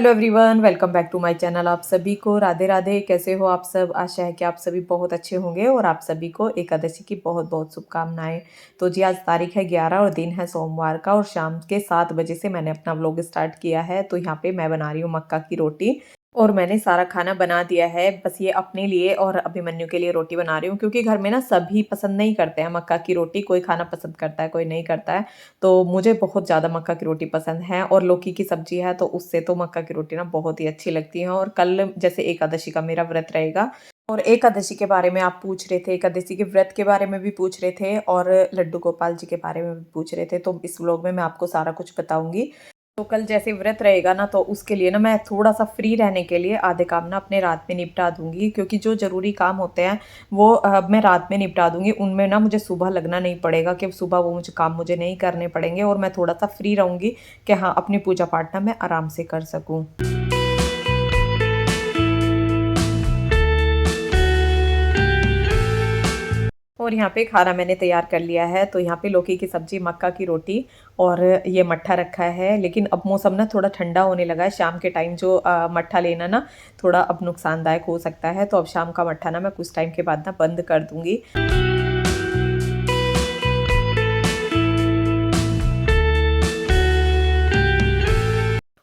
Hello everyone, welcome back to my channel. आप सभी को राधे राधे। कैसे हो आप सब? आशा है कि आप सभी बहुत अच्छे होंगे और आप सभी को एकादशी की बहुत बहुत शुभकामनाएं। तो जी, आज तारीख है 11 और दिन है सोमवार का और शाम के 7 बजे से मैंने अपना व्लॉग स्टार्ट किया है। तो यहाँ पे मैं बना रही हूँ मक्का की रोटी और मैंने सारा खाना बना दिया है। बस ये अपने लिए और अभिमन्यु के लिए रोटी बना रही हूँ, क्योंकि घर में ना सभी पसंद नहीं करते हैं मक्का की रोटी। कोई खाना पसंद करता है, कोई नहीं करता है। तो मुझे बहुत ज़्यादा मक्का की रोटी पसंद है और लौकी की सब्जी है, तो उससे तो मक्का की रोटी ना बहुत ही अच्छी लगती है। और कल जैसे एकादशी का मेरा व्रत रहेगा और एकादशी के बारे में आप पूछ रहे थे, एकादशी के व्रत के बारे में भी पूछ रहे थे और लड्डू गोपाल जी के बारे में भी पूछ रहे थे। तो इस व्लॉग में मैं आपको सारा कुछ बताऊंगी। तो कल जैसे व्रत रहेगा ना, तो उसके लिए ना मैं थोड़ा सा फ्री रहने के लिए आधे काम ना अपने रात में निपटा दूंगी, क्योंकि जो ज़रूरी काम होते हैं वो मैं रात में निपटा दूंगी। उनमें ना मुझे सुबह लगना नहीं पड़ेगा कि सुबह वो मुझे काम मुझे नहीं करने पड़ेंगे और मैं थोड़ा सा फ्री रहूंगी कि हाँ, अपनी पूजा पाठ ना मैं आराम से कर सकूँ। और यहाँ पे खाना मैंने तैयार कर लिया है। तो यहाँ पे लौकी की सब्जी, मक्का की रोटी और ये मट्ठा रखा है। लेकिन अब मौसम ना थोड़ा ठंडा होने लगा है। शाम के टाइम जो मट्ठा लेना ना थोड़ा अब नुकसानदायक हो सकता है। तो अब शाम का मट्ठा ना मैं कुछ टाइम के बाद ना बंद कर दूंगी।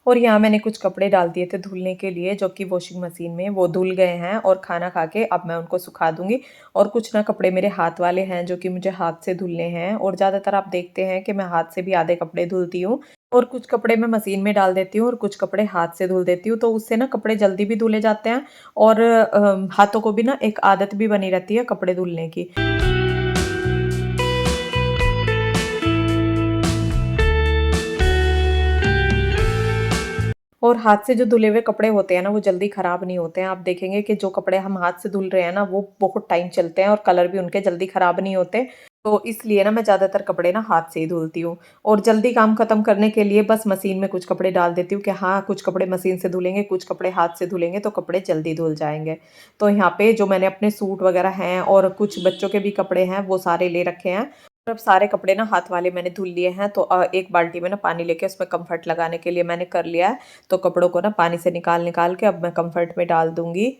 और यहाँ मैंने कुछ कपड़े डाल दिए थे धुलने के लिए, जो कि वॉशिंग मशीन में वो धुल गए हैं और खाना खा के अब मैं उनको सुखा दूंगी। और कुछ ना कपड़े मेरे हाथ वाले हैं जो कि मुझे हाथ से धुलने हैं, और ज़्यादातर आप देखते हैं कि मैं हाथ से भी आधे कपड़े धुलती हूँ और कुछ कपड़े मैं मशीन में डाल देती हूँ और कुछ कपड़े हाथ से धुल देती हूँ। तो उससे ना कपड़े जल्दी भी धुले जाते हैं और हाथों को भी ना एक आदत भी बनी रहती है कपड़े धुलने की। और हाथ से जो धुले हुए कपड़े होते हैं ना, वो जल्दी खराब नहीं होते हैं। आप देखेंगे कि जो कपड़े हम हाथ से धुल रहे हैं ना, वो बहुत टाइम चलते हैं और कलर भी उनके जल्दी खराब नहीं होते। तो इसलिए ना मैं ज़्यादातर कपड़े ना हाथ से ही धुलती हूँ और जल्दी काम खत्म करने के लिए बस मशीन में कुछ कपड़े डाल देती हूँ कि हाँ, कुछ कपड़े मशीन से धुलेंगे, कुछ कपड़े हाथ से धुलेंगे, तो कपड़े जल्दी धुल जाएंगे। तो यहाँ पे जो मैंने अपने सूट वगैरह हैं और कुछ बच्चों के भी कपड़े हैं वो सारे ले रखे हैं। अब सारे कपड़े ना हाथ वाले मैंने धुल लिए हैं। तो एक बाल्टी में ना पानी लेके उसमें कंफर्ट लगाने के लिए मैंने कर लिया है। तो कपड़ों को ना पानी से निकाल निकाल के अब मैं कंफर्ट में डाल दूंगी।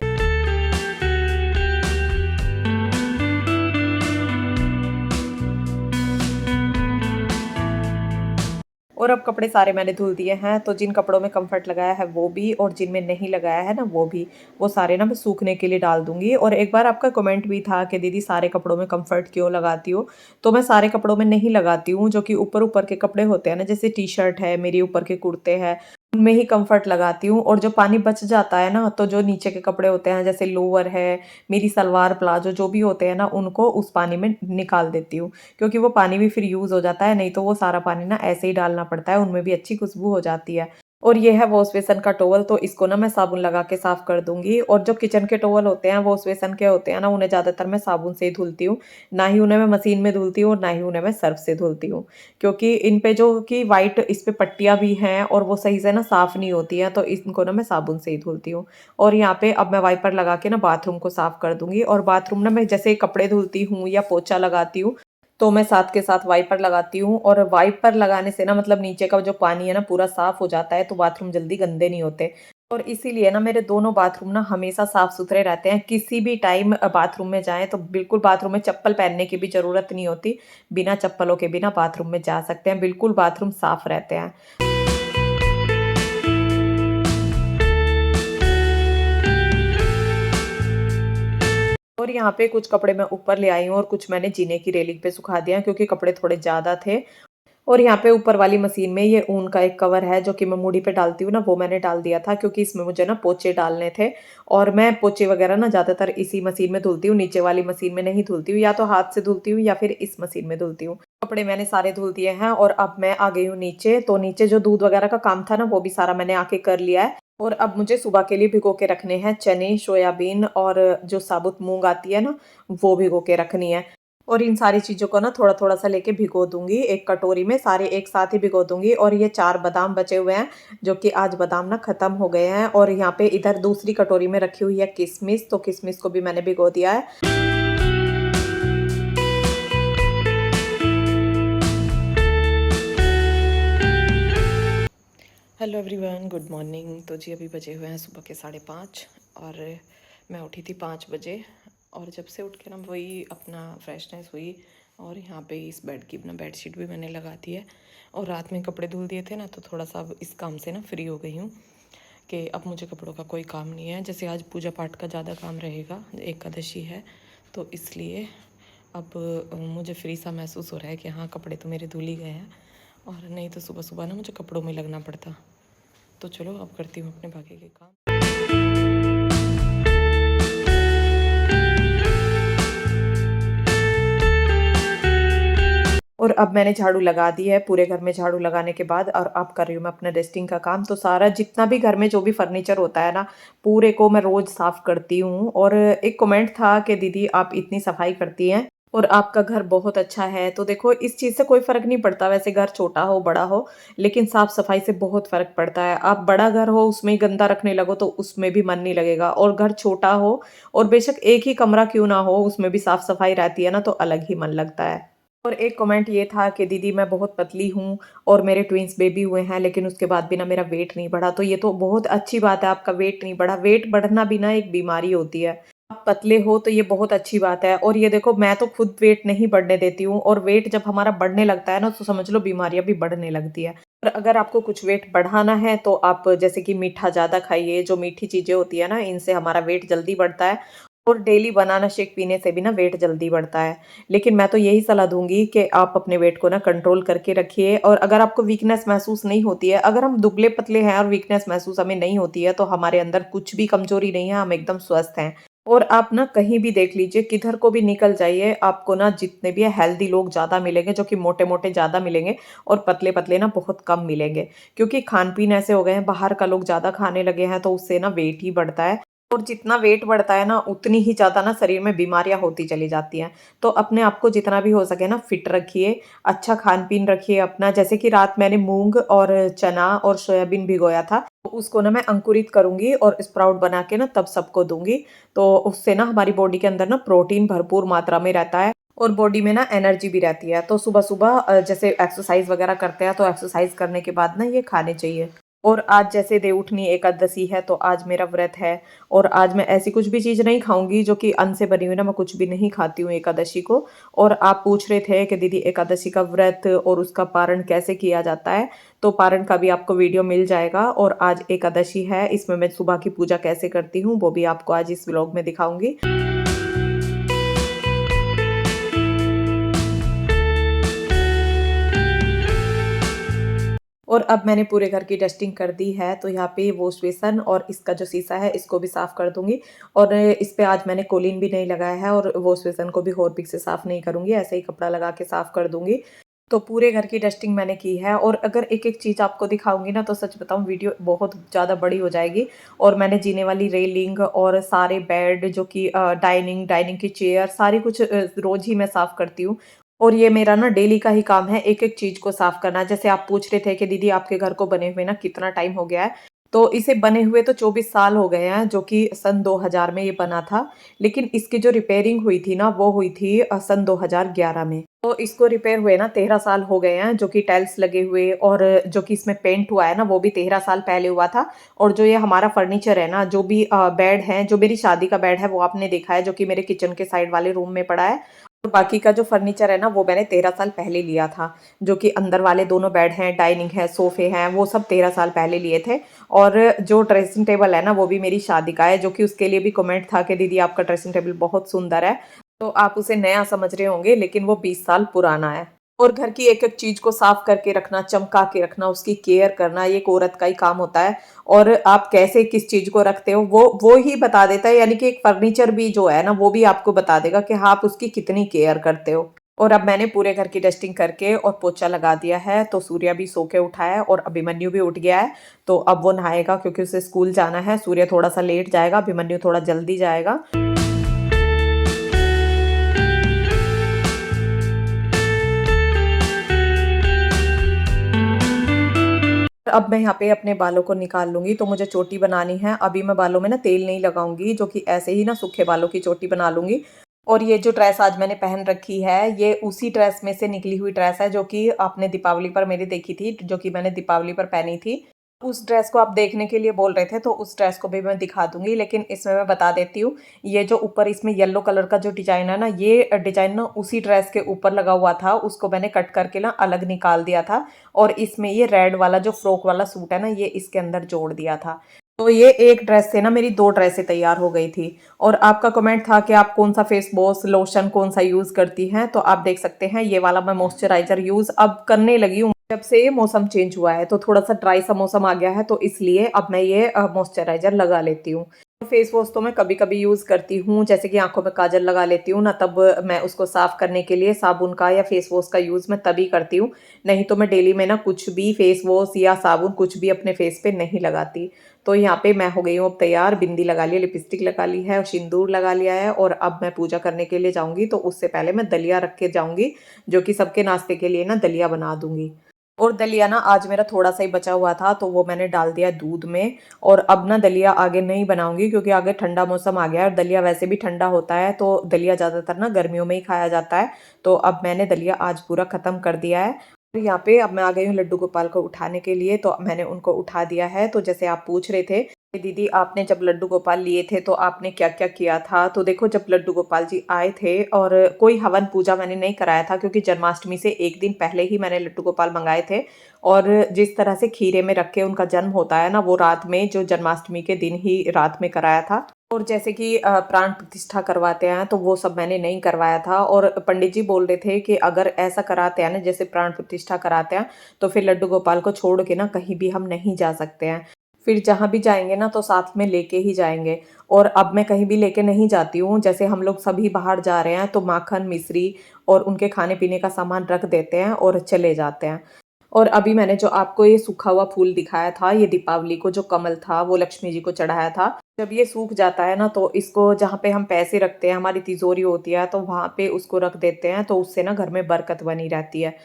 और अब कपड़े सारे मैंने धुल दिए हैं। तो जिन कपड़ों में कंफर्ट लगाया है वो भी, और जिनमें नहीं लगाया है ना वो भी, वो सारे ना मैं सूखने के लिए डाल दूंगी। और एक बार आपका कमेंट भी था कि दीदी सारे कपड़ों में कंफर्ट क्यों लगाती हो। तो मैं सारे कपड़ों में नहीं लगाती हूँ। जो कि ऊपर ऊपर के कपड़े होते हैं ना, जैसे टी शर्ट है मेरी, ऊपर के कुर्ते हैं, उनमें ही कंफर्ट लगाती हूँ। और जो पानी बच जाता है ना, तो जो नीचे के कपड़े होते हैं जैसे लोअर है, मेरी सलवार प्लाजो जो भी होते हैं ना, उनको उस पानी में निकाल देती हूँ, क्योंकि वो पानी भी फिर यूज़ हो जाता है। नहीं तो वो सारा पानी ना ऐसे ही डालना पड़ता है, उनमें भी अच्छी खुशबू हो जाती है। और ये है वॉश बेसन का टॉवल। तो इसको ना मैं साबुन लगा के साफ कर दूंगी। और जो किचन के टॉवल होते हैं वॉश बेसन के होते हैं ना, उन्हें ज़्यादातर मैं साबुन से ही धुलती हूँ। ना ही उन्हें मैं मशीन में धुलती हूँ और ना ही उन्हें मैं सर्फ से धुलती हूँ, क्योंकि इन पे जो कि वाइट इस पे पट्टियाँ भी हैं और वो सही से ना साफ़ नहीं होती हैं। तो इनको ना मैं साबुन से ही धुलती हूँ। और यहाँ पे अब मैं वाइपर लगा के ना बाथरूम को साफ़ कर दूंगी। और बाथरूम ना मैं जैसे कपड़े धुलती हूँ या पोछा लगाती हूँ, तो मैं साथ के साथ वाइपर लगाती हूँ। और वाइपर लगाने से ना मतलब नीचे का जो पानी है ना पूरा साफ हो जाता है, तो बाथरूम जल्दी गंदे नहीं होते। और इसीलिए ना मेरे दोनों बाथरूम ना हमेशा साफ सुथरे रहते हैं। किसी भी टाइम बाथरूम में जाएं तो बिल्कुल बाथरूम में चप्पल पहनने की भी ज़रूरत नहीं होती। बिना चप्पलों के बिना बाथरूम में जा सकते हैं, बिल्कुल बाथरूम साफ रहते हैं। और यहाँ पे कुछ कपड़े मैं ऊपर ले आई हूँ और कुछ मैंने जीने की रेलिंग पे सुखा दिया, क्योंकि कपड़े थोड़े ज़्यादा थे। और यहाँ पे ऊपर वाली मशीन में ये ऊन का एक कवर है जो कि मैं मूड़ी पे डालती हूँ ना, वो मैंने डाल दिया था, क्योंकि इसमें मुझे ना पोचे डालने थे। और मैं पोचे वगैरह ना ज़्यादातर इसी मशीन में धुलती हूँ, नीचे वाली मशीन में नहीं धुलती हूँ। या तो हाथ से धुलती हूँ या फिर इस मशीन में धुलती हूँ। कपड़े मैंने सारे धुल दिए हैं और अब मैं आ गई हूँ नीचे। तो नीचे जो दूध वगैरह का काम था ना, वो भी सारा मैंने आके कर लिया है। और अब मुझे सुबह के लिए भिगो के रखने हैं चने, सोयाबीन और जो साबुत मूंग आती है ना, वो भिगो के रखनी है। और इन सारी चीज़ों को ना थोड़ा-थोड़ा सा लेके भिगो दूँगी एक कटोरी में, सारे एक साथ ही भिगो दूँगी। और ये 4 बादाम बचे हुए हैं, जो कि आज बादाम ना ख़त्म हो गए हैं। और यहाँ पे इधर दूसरी कटोरी में रखी हुई है किशमिश, तो किशमिश को भी मैंने भिगो दिया है। Hello everyone, good morning. तो जी अभी बजे हुए हैं सुबह के 5:30 और मैं उठी थी 5 बजे। और जब से उठ के ना वही अपना फ्रेशनेस हुई और यहाँ पे इस बेड की अपना बेडशीट भी मैंने लगा दी है। और रात में कपड़े धुल दिए थे ना, तो थोड़ा सा अब इस काम से ना फ्री हो गई हूँ कि अब मुझे कपड़ों का कोई काम नहीं है। जैसे आज पूजा पाठ का ज़्यादा काम रहेगा, एकादशी है, तो इसलिए अब मुझे फ्री सा महसूस हो रहा है कि हाँ कपड़े तो मेरे धुल ही गए हैं, और नहीं तो सुबह सुबह ना मुझे कपड़ों में लगना पड़ता। तो चलो अब करती हूँ अपने बाकी के काम। और अब मैंने झाड़ू लगा दी है पूरे घर में। झाड़ू लगाने के बाद और अब कर रही हूँ मैं अपना डस्टिंग का काम। तो सारा जितना भी घर में जो भी फर्नीचर होता है ना, पूरे को मैं रोज साफ करती हूँ। और एक कमेंट था कि दीदी आप इतनी सफाई करती हैं और आपका घर बहुत अच्छा है। तो देखो, इस चीज़ से कोई फ़र्क नहीं पड़ता, वैसे घर छोटा हो बड़ा हो, लेकिन साफ सफाई से बहुत फ़र्क पड़ता है। आप बड़ा घर हो उसमें ही गंदा रखने लगो तो उसमें भी मन नहीं लगेगा, और घर छोटा हो और बेशक एक ही कमरा क्यों ना हो उसमें भी साफ सफाई रहती है ना, तो अलग ही मन लगता है। और एक कमेंट ये था कि दीदी मैं बहुत पतली हूँ और मेरे ट्विन्स बेबी हुए हैं, लेकिन उसके बाद भी ना मेरा वेट नहीं बढ़ा। तो ये तो बहुत अच्छी बात है, आपका वेट नहीं बढ़ा। वेट बढ़ना भी ना एक बीमारी होती है। आप पतले हो तो ये बहुत अच्छी बात है। और ये देखो, मैं तो खुद वेट नहीं बढ़ने देती हूँ, और वेट जब हमारा बढ़ने लगता है ना, तो समझ लो बीमारियां भी बढ़ने लगती है। और अगर आपको कुछ वेट बढ़ाना है तो आप जैसे कि मीठा ज़्यादा खाइए। जो मीठी चीज़ें होती है ना, इनसे हमारा वेट जल्दी बढ़ता है। और डेली बनाना शेक पीने से भी ना वेट जल्दी बढ़ता है। लेकिन मैं तो यही सलाह दूँगी कि आप अपने वेट को ना कंट्रोल करके रखिए। और अगर आपको वीकनेस महसूस नहीं होती है, अगर हम दुबले-पतले हैं और वीकनेस महसूस हमें नहीं होती है, तो हमारे अंदर कुछ भी कमज़ोरी नहीं है, हम एकदम स्वस्थ हैं। और आप ना कहीं भी देख लीजिए, किधर को भी निकल जाइए, आपको ना जितने भी हेल्दी लोग ज़्यादा मिलेंगे, जो कि मोटे-मोटे ज़्यादा मिलेंगे, और पतले-पतले ना बहुत कम मिलेंगे। क्योंकि खान-पीन ऐसे हो गए हैं, बाहर का लोग ज़्यादा खाने लगे हैं, तो उससे ना वेट ही बढ़ता है। और जितना वेट बढ़ता है ना, उतनी ही ज़्यादा ना शरीर में बीमारियाँ होती चली जाती हैं। तो अपने आप को जितना भी हो सके ना फिट रखिए, अच्छा खान-पीन रखिए अपना। जैसे कि रात मैंने मूँग और चना और सोयाबीन भिगोया था, तो उसको ना मैं अंकुरित करूँगी और स्प्राउट बना के ना तब सबको दूँगी। तो उससे ना हमारी बॉडी के अंदर ना प्रोटीन भरपूर मात्रा में रहता है, और बॉडी में ना एनर्जी भी रहती है। तो सुबह-सुबह जैसे एक्सरसाइज़ वगैरह करते हैं, तो एक्सरसाइज़ करने के बाद ना ये खाने चाहिए। और आज जैसे देवउठनी एकादशी है, तो आज मेरा व्रत है। और आज मैं ऐसी कुछ भी चीज़ नहीं खाऊँगी जो कि अन्न से बनी हुई, ना मैं कुछ भी नहीं खाती हूँ एकादशी को। और आप पूछ रहे थे कि दीदी एकादशी का व्रत और उसका पारण कैसे किया जाता है, तो पारण का भी आपको वीडियो मिल जाएगा। और आज एकादशी है, इसमें मैं सुबह की पूजा कैसे करती हूँ, वो भी आपको आज इस व्लॉग में दिखाऊँगी। और अब मैंने पूरे घर की डस्टिंग कर दी है, तो यहाँ पे वॉश बेसन और इसका जो शीशा है इसको भी साफ़ कर दूँगी। और इस पे आज मैंने कोलिन भी नहीं लगाया है, और वॉश बेसन को भी हार्पिक से साफ़ नहीं करूँगी, ऐसे ही कपड़ा लगा के साफ़ कर दूँगी। तो पूरे घर की डस्टिंग मैंने की है। और अगर एक-एक चीज़ आपको दिखाऊँगी ना, तो सच बताऊँ वीडियो बहुत ज़्यादा बड़ी हो जाएगी। और मैंने जीने वाली रेलिंग और सारे बेड जो कि डाइनिंग की चेयर सारी कुछ रोज़ ही मैं साफ़ करती हूँ। और ये मेरा ना डेली का ही काम है एक-एक चीज़ को साफ़ करना। जैसे आप पूछ रहे थे कि दीदी आपके घर को बने हुए ना कितना टाइम हो गया है? तो इसे बने हुए तो 24 साल हो गए हैं, जो कि सन 2000 में ये बना था। लेकिन इसकी जो रिपेयरिंग हुई थी ना, वो हुई थी सन 2011 में। तो इसको रिपेयर हुए ना 13 साल हो गए हैं, जो कि टाइल्स लगे हुए, और जो कि इसमें पेंट हुआ है ना, वो भी 13 साल पहले हुआ था। और जो ये हमारा फर्नीचर है ना, जो भी बेड है, जो मेरी शादी का बेड है वो आपने देखा है, जो कि मेरे किचन के साइड वाले रूम में पड़ा है। और बाकी का जो फर्नीचर है ना, वो मैंने 13 साल पहले लिया था। जो कि अंदर वाले दोनों बेड हैं, डाइनिंग है, सोफ़े हैं, वो सब 13 साल पहले लिए थे। और जो ड्रेसिंग टेबल है ना, वो भी मेरी शादी का है, जो कि उसके लिए भी कमेंट था कि दीदी आपका ड्रेसिंग टेबल बहुत सुंदर है। तो आप उसे नया समझ रहे होंगे, लेकिन वो 20 साल पुराना है। और घर की एक-एक चीज़ को साफ करके रखना, चमका के रखना, उसकी केयर करना, ये एक औरत का ही काम होता है। और आप कैसे किस चीज़ को रखते हो, वो ही बता देता है। यानी कि एक फर्नीचर भी जो है ना, वो भी आपको बता देगा कि हाँ, आप उसकी कितनी केयर करते हो। और अब मैंने पूरे घर की डस्टिंग करके और पोछा लगा दिया है, तो सूर्य भी सो के उठा है और अभिमन्यु भी उठ गया है। तो अब वो नहाएगा, क्योंकि उसे स्कूल जाना है। सूर्य थोड़ा-सा लेट जाएगा, अभिमन्यु थोड़ा जल्दी जाएगा। अब मैं यहाँ पे अपने बालों को निकाल लूँगी, तो मुझे चोटी बनानी है। अभी मैं बालों में ना तेल नहीं लगाऊँगी, जो कि ऐसे ही ना सूखे बालों की चोटी बना लूँगी। और ये जो ड्रेस आज मैंने पहन रखी है, ये उसी ड्रेस में से निकली हुई ड्रेस है, जो कि आपने दीपावली पर मेरी देखी थी, जो कि मैंने दीपावली पर पहनी थी। उस ड्रेस को आप देखने के लिए बोल रहे थे तो उस ड्रेस को भी मैं दिखा दूँगी, लेकिन इसमें मैं बता देती हूँ, ये जो ऊपर इसमें येलो कलर का जो डिज़ाइन है ना, ये डिज़ाइन ना उसी ड्रेस के ऊपर लगा हुआ था, उसको मैंने कट करके ना अलग निकाल दिया था और इसमें ये रेड वाला जो फ्रॉक वाला सूट है ना, ये इसके अंदर जोड़ दिया था। तो ये एक ड्रेस से ना मेरी 2 ड्रेसें तैयार हो गई थी। और आपका कमेंट था कि आप कौन-सा फेस वॉश, लोशन कौन-सा यूज़ करती हैं, तो आप देख सकते हैं ये वाला मैं मॉइस्चराइज़र यूज़ अब करने लगी हूँ। जब से ये मौसम चेंज हुआ है तो थोड़ा-सा ड्राई सा मौसम आ गया है, तो इसलिए अब मैं ये मॉइस्चराइज़र लगा लेती हूँ। फेस वॉश तो मैं कभी-कभी यूज़ करती हूँ, जैसे कि आँखों में काजल लगा लेती हूँ ना, तब मैं उसको साफ़ करने के लिए साबुन का या फेस वॉश का यूज़ मैं तभी करती हूँ। नहीं तो मैं डेली में ना कुछ भी फेस वॉश या साबुन कुछ भी अपने फेस पे नहीं लगाती। तो यहाँ पे मैं हो गई हूँ अब तैयार, बिंदी लगा ली है, लिपस्टिक लगा ली है और सिंदूर लगा लिया है और अब मैं पूजा करने के लिए जाऊँगी, तो उससे पहले मैं दलिया रख के जाऊँगी, जो कि सबके नाश्ते के लिए ना दलिया बना दूँगी। और दलिया ना आज मेरा थोड़ा-सा ही बचा हुआ था, तो वो मैंने डाल दिया दूध में। और अब ना दलिया आगे नहीं बनाऊँगी, क्योंकि आगे ठंडा मौसम आ गया है और दलिया वैसे भी ठंडा होता है, तो दलिया ज़्यादातर ना गर्मियों में ही खाया जाता है। तो अब मैंने दलिया आज पूरा ख़त्म कर दिया है। और यहाँ पे अब मैं आ गई हूँ लड्डू गोपाल को उठाने के लिए, तो मैंने उनको उठा दिया है। तो जैसे आप पूछ रहे थे कि दीदी आपने जब लड्डू गोपाल लिए थे तो आपने क्या-क्या किया था? तो देखो, जब लड्डू गोपाल जी आए थे और कोई हवन पूजा मैंने नहीं कराया था, क्योंकि जन्माष्टमी से 1 दिन पहले ही मैंने लड्डू गोपाल मँगाए थे। और जिस तरह से खीरे में रख के उनका जन्म होता है ना, वो रात में जो जन्माष्टमी के दिन ही रात में कराया था। और जैसे कि प्राण प्रतिष्ठा करवाते हैं, तो वो सब मैंने नहीं करवाया था। और पंडित जी बोल रहे थे कि अगर ऐसा कराते हैं ना, जैसे प्राण प्रतिष्ठा कराते हैं, तो फिर लड्डू गोपाल को छोड़ के ना कहीं भी हम नहीं जा सकते हैं। फिर जहाँ भी जाएँगे ना तो साथ में लेके ही जाएँगे। और अब मैं कहीं भी लेके नहीं जाती हूँ, जैसे हम लोग सभी बाहर जा रहे हैं तो माखन, मिश्री और उनके खाने-पीने का सामान रख देते हैं और चले जाते हैं। और अभी मैंने जो आपको ये सूखा हुआ फूल दिखाया था, ये दीपावली को जो कमल था, वो लक्ष्मी जी को चढ़ाया था। जब ये सूख जाता है ना, तो इसको जहाँ पे हम पैसे रखते हैं, हमारी तिजोरी होती है, तो वहाँ पे उसको रख देते हैं, तो उससे ना घर में बरकत बनी रहती है।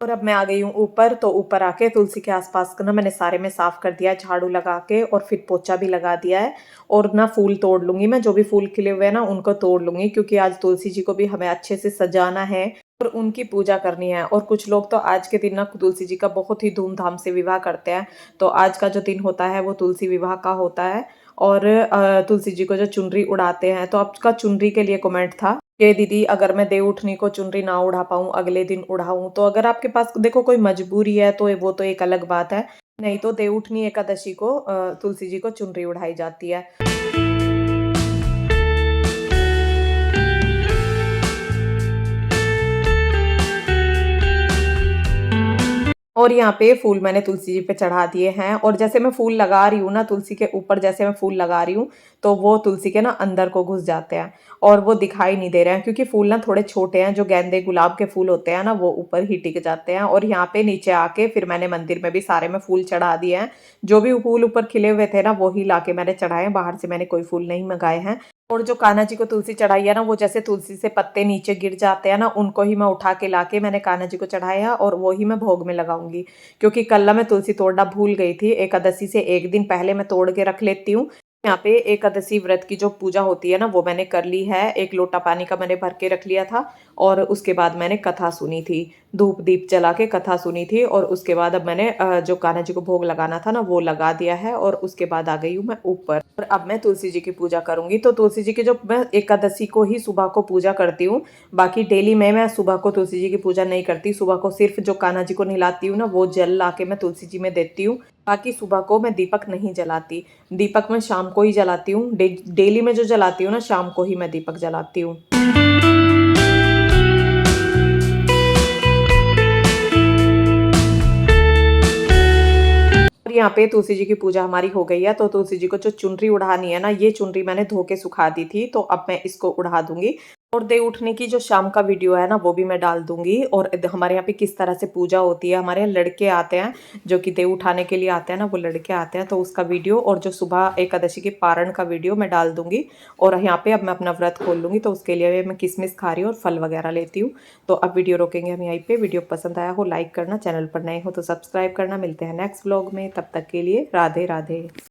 और अब मैं आ गई हूँ ऊपर, तो ऊपर आके तुलसी के आस-पास का ना मैंने सारे में साफ कर दिया है झाड़ू लगा के, और फिर पोछा भी लगा दिया है। और ना फूल तोड़ लूँगी मैं, जो भी फूल खिले हुए हैं ना उनको तोड़ लूँगी, क्योंकि आज तुलसी जी को भी हमें अच्छे से सजाना है और उनकी पूजा करनी है। और कुछ लोग तो आज के दिन ना तुलसी जी का बहुत ही धूम-धाम से विवाह करते हैं। तो आज का जो दिन होता है वो तुलसी विवाह का होता है। और तुलसी जी को जो चुनरी उड़ाते हैं, तो आपका चुनरी के लिए कमेंट था कि दीदी अगर मैं देवउठनी को चुनरी ना उड़ा पाऊँ, अगले दिन उड़ाऊँ, तो अगर आपके पास देखो कोई मजबूरी है तो वो तो एक अलग बात है। नहीं तो देवउठनी एकादशी को तुलसी जी को चुनरी उड़ाई जाती है। और यहाँ पे फूल मैंने तुलसी जी पे चढ़ा दिए हैं, और जैसे मैं फूल लगा रही हूँ ना तुलसी के ऊपर, जैसे मैं फूल लगा रही हूँ, तो वो तुलसी के ना अंदर को घुस जाते हैं और वो दिखाई नहीं दे रहे हैं, क्योंकि फूल ना थोड़े छोटे हैं, जो गेंदे गुलाब के फूल होते हैं ना वो ऊपर ही टिक जाते हैं। और यहाँ पे नीचे आके फिर मैंने मंदिर में भी सारे में फूल चढ़ा दिए हैं। जो भी फूल ऊपर खिले हुए थे ना वो ही लाके मैंने चढ़ाए हैं, बाहर से मैंने कोई फूल नहीं मंगाए हैं। और जो कान्हा जी को तुलसी चढ़ाई है ना, वो जैसे तुलसी से पत्ते नीचे गिर जाते हैं ना, उनको ही मैं उठा के लाके मैंने कान्हा जी को चढ़ाया और वो ही मैं भोग में लगाऊंगी। क्योंकि कल ना मैं तुलसी तोड़ना भूल गई थी, एकादशी से 1 दिन पहले मैं तोड़ के रख लेती हूँ। यहाँ पे एकादशी व्रत की जो पूजा होती है ना वो मैंने कर ली है। 1 लोटा पानी का मैंने भर के रख लिया था और उसके बाद मैंने कथा सुनी थी। धूप दीप जला के कथा सुनी थी, और उसके बाद अब मैंने जो कान्हा जी को भोग लगाना था ना वो लगा दिया है, और उसके बाद आ गई हूँ मैं ऊपर। और अब मैं तुलसी जी की पूजा करूँगी। तो तुलसी जी की जो मैं एकादशी को ही सुबह को पूजा करती हूँ, बाकी डेली में मैं सुबह को तुलसी जी की पूजा नहीं करती। सुबह को सिर्फ जो कान्हा जी को नहलाती हूँ ना वो जल ला के मैं तुलसी जी में देती हूँ। बाकी सुबह को मैं दीपक नहीं जलाती। दीपक मैं शाम को ही जलाती हूँ। डेली में जो जलाती हूँ ना, शाम को ही मैं दीपक जलाती हूँ। और यहाँ पे तुलसी जी की पूजा हमारी हो गई है, तो तुलसी जी को जो चुनरी उड़ानी है ना, ये चुनरी मैंने धो के सुखा दी थी, तो अब मैं इसको उड़ा दूँगी। और देव उठने की जो शाम का वीडियो है ना, वो भी मैं डाल दूँगी। और हमारे यहाँ पे किस तरह से पूजा होती है, हमारे यहाँ लड़के आते हैं, जो कि देव उठाने के लिए आते हैं ना, वो लड़के आते हैं, तो उसका वीडियो और जो सुबह एकादशी के पारण का वीडियो मैं डाल दूँगी। और यहाँ पे अब मैं अपना व्रत खोल लूँगी, तो उसके लिए मैं किशमिश खा रही हूँ और फल वगैरह लेती हूँ। तो अब वीडियो रोकेंगे हम यहीं पे। वीडियो पसंद आया हो लाइक करना, चैनल पर नए हो तो सब्सक्राइब करना। मिलते हैं नेक्स्ट व्लॉग में, तब तक के लिए राधे राधे।